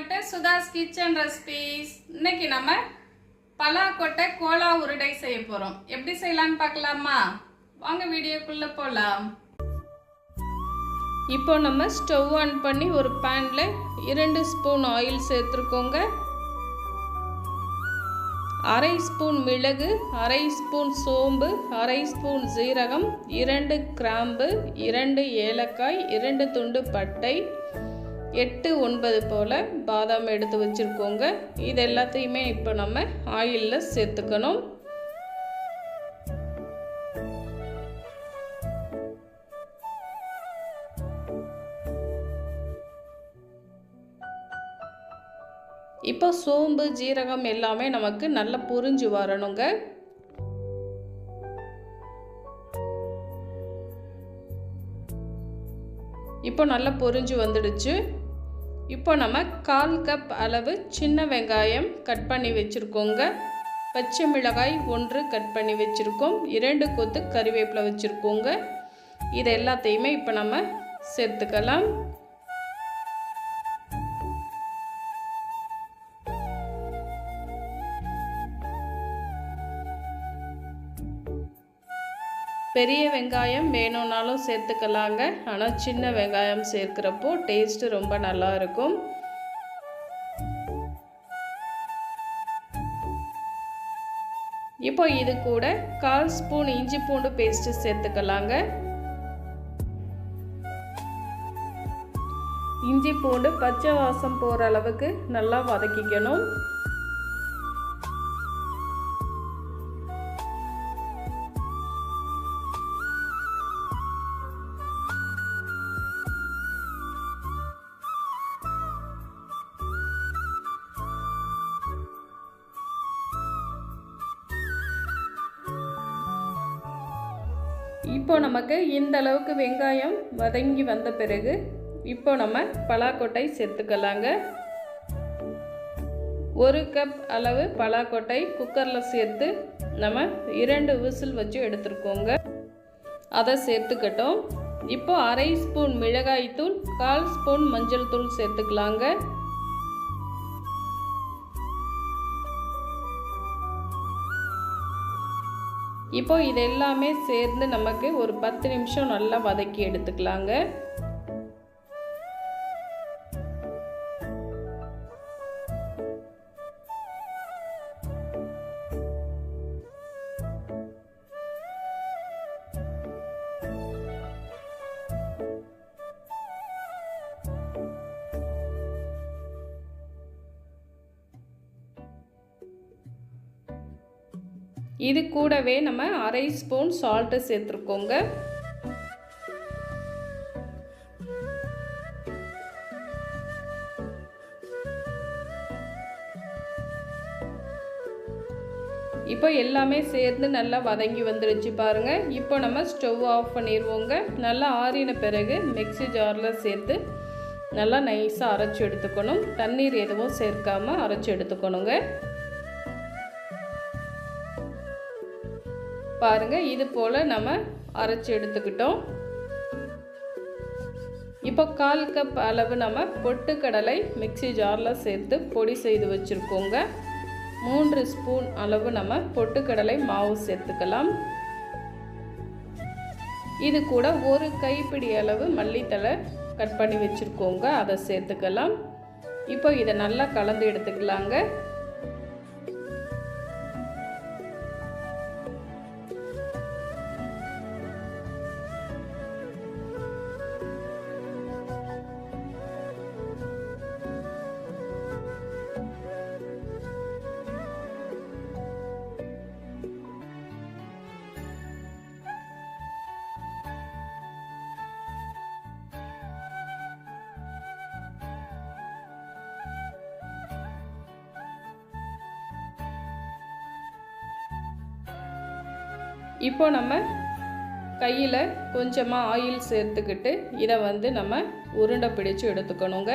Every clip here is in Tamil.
Welcome to Sudha's kitchen recipes. இன்னைக்கு நம்ம பலாக்கொட்டை கோலா உருண்டை செய்ய போறோம். எப்படி செய்யலாம்னு பார்க்கலாமா? வாங்க வீடியோக்குள்ள போலாம். இப்போ நம்ம ஸ்டவ் ஆன் பண்ணி ஒரு பேன்ல 2 ஸ்பூன் ஆயில் சேர்த்துக்கோங்க. 1/2 ஸ்பூன் மிளகு, 1/2 ஸ்பூன் சோம்பு, 1/2 ஸ்பூன் ஜீரகம், 2 கிராம்பு, 2 ஏலக்காய், 2 துண்டு பட்டை, 8-9 போல் பாதாம் எடுத்து வச்சுருக்கோங்க. இது எல்லாத்தையுமே இப்போ நம்ம ஆயிலில் சேர்த்துக்கணும். இப்போ சோம்பு ஜீரகம் எல்லாமே நமக்கு நல்லா பொரிஞ்சு வரணுங்க. இப்போ நல்லா பொரிஞ்சு வந்துடுச்சு. இப்போ நம்ம 1/4 கப் அளவு சின்ன வெங்காயம் கட் பண்ணி வச்சுருக்கோங்க. பச்சை மிளகாய் 1 கட் பண்ணி வச்சுருக்கோம். 2 கொத்து கறிவேப்பிலை வச்சுருக்கோங்க. இது எல்லாத்தையுமே இப்போ நம்ம சேர்த்துக்கலாம். பெரிய வெங்காயம் வேணும்னாலும் சேர்த்துக்கலாங்க. ஆனால் சின்ன வெங்காயம் சேர்க்கிறப்போ டேஸ்ட்டு ரொம்ப நல்லா இருக்கும். இப்போ இது கூட 1/4 ஸ்பூன் இஞ்சி பூண்டு பேஸ்ட்டு சேர்த்துக்கலாங்க. இஞ்சி பூண்டு பச்சை வாசம் போகிற அளவுக்கு நல்லா வதக்கிக்கணும். இப்போ நமக்கு இந்த அளவுக்கு வெங்காயம் வதங்கி வந்த பிறகு இப்போ நம்ம பலாக்கொட்டை சேர்த்துக்கலாங்க. 1 கப் அளவு பலாக்கொட்டை குக்கரில் சேர்த்து நம்ம 2 விசில் வச்சு எடுத்துருக்கோங்க. அதை சேர்த்துக்கட்டும். இப்போ 1/2 ஸ்பூன் மிளகாய் தூள், 1/4 ஸ்பூன் மஞ்சள் தூள் சேர்த்துக்கலாங்க. இப்போ இது எல்லாமே சேர்ந்து நமக்கு ஒரு 10 நிமிஷம் நல்லா வதக்கி எடுத்துக்கலாங்க. இது கூடவே நம்ம 1/2 ஸ்பூன் சால்ட்டு சேர்த்துருக்கோங்க. இப்போ எல்லாமே சேர்ந்து நல்லா வதங்கி வந்துடுச்சு பாருங்க. இப்போ நம்ம ஸ்டவ் ஆஃப் பண்ணிடுவோங்க. நல்லா ஆறின பிறகு மிக்ஸி ஜாரில் சேர்த்து நல்லா நைஸாக அரைச்சி எடுத்துக்கணும். தண்ணீர் எதுவும் சேர்க்காமல் அரைச்சி எடுத்துக்கணுங்க. பாருங்க, இது போல் நம்ம அரைச்சி எடுத்துக்கிட்டோம். இப்போ 1/4 கப் அளவு நம்ம பொட்டுக்கடலை மிக்ஸி ஜாரில் சேர்த்து பொடி செய்து வச்சுருக்கோங்க. 3 ஸ்பூன் அளவு நம்ம பொட்டுக்கடலை மாவு சேர்த்துக்கலாம். இது கூட 1 கைப்பிடி அளவு மல்லித்தழை கட் பண்ணி வச்சுருக்கோங்க. அதை சேர்த்துக்கலாம். இப்போ இதை நல்லா கலந்து எடுத்துக்கலாங்க. இப்போ நம்ம கையில் கொஞ்சமாக ஆயில் சேர்த்துக்கிட்டு இதை வந்து நம்ம உருண்டை பிடிச்சு எடுத்துக்கணுங்க.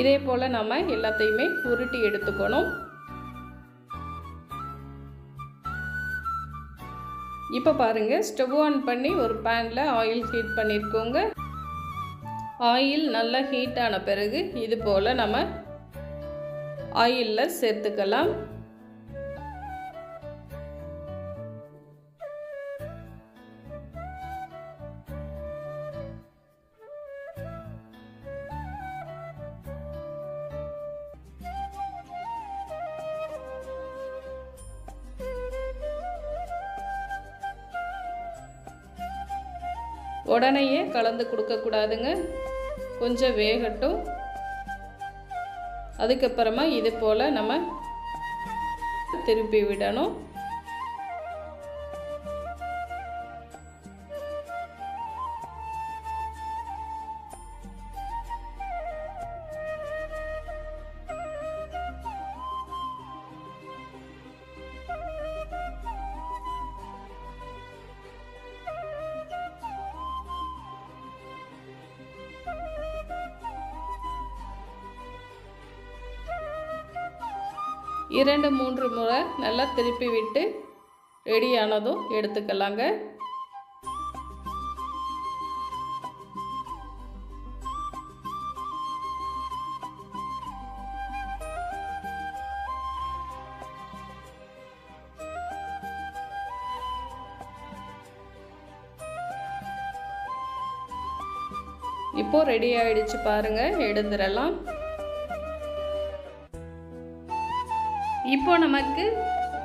இதே போல் நம்ம எல்லாத்தையுமே உருட்டி எடுத்துக்கணும். இப்போ பாருங்கள், ஸ்டவ் ஆன் பண்ணி ஒரு பேனில் ஆயில் ஹீட் பண்ணியிருக்கோங்க. ஆயில் நல்லா ஹீட் ஆன பிறகு இது போல் நம்ம ஆயிலில் சேர்த்துக்கலாம். உடனேயே கலந்து கொடுக்கக்கூடாதுங்க, கொஞ்சம் வேகட்டும். அதுக்கப்புறமா இது போல் நம்ம திருப்பி விடணும். இரண்டு மூன்று முறை நல்லா திருப்பி விட்டு ரெடியானதும் எடுத்துக்கலாங்க. இப்போ ரெடி ஆயிடுச்சு பாருங்க, எடுத்துடலாம். இப்போ நமக்கு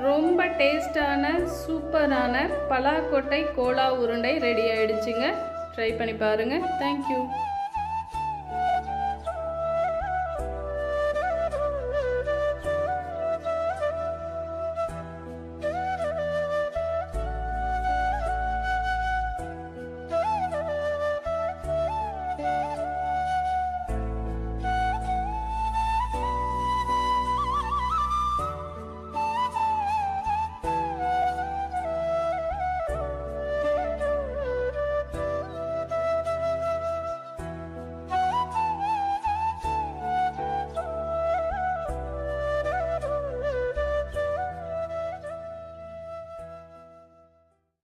ரொம்ப டேஸ்டான சூப்பரான பலாக்கொட்டை கோலா உருண்டை ரெடி ஆயிடுச்சுங்க. ட்ரை பண்ணி பாருங்கள். தேங்க்யூ.